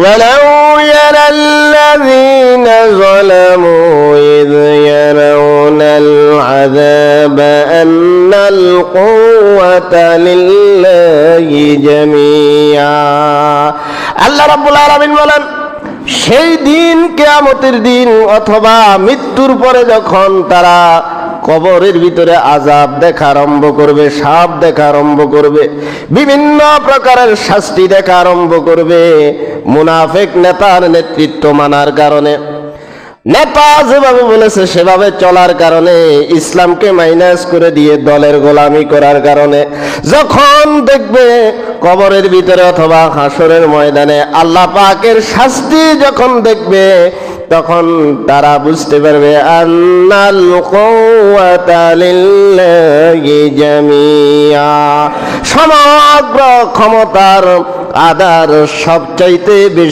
ولو يرى الذين ظلموا إذ يرون العذاب أن القوة لله جميعا আল্লাহ রাব্বুল আলামিন বলেন, সেই দিন কিয়ামতের দিন অথবা মৃত্যুর পরে যখন তারা কবরের ভিতরে আযাব দেখা আরম্ভ করবে, সাপ দেখা আরম্ভ করবে, বিভিন্ন প্রকারের শাস্তি দেখা আরম্ভ করবে, মুনাফিক নেতার নেতৃত্ব মানার কারণে, নেতা যেভাবে বলেছে সেভাবে চলার কারণে, ইসলামকে মাইনাস করে দিয়ে দলের গোলামি করার কারণে যখন দেখবে কবরের ভিতরে অথবা হাসরের ময়দানে আল্লাহ পাকের শাস্তি যখন দেখবে, তখন তারা বুঝতে পারবে আন্নাল কুওয়াতা লিল্লাহি জামিআ, সমগ্র ক্ষমতার আদার সবচাইতে বেশি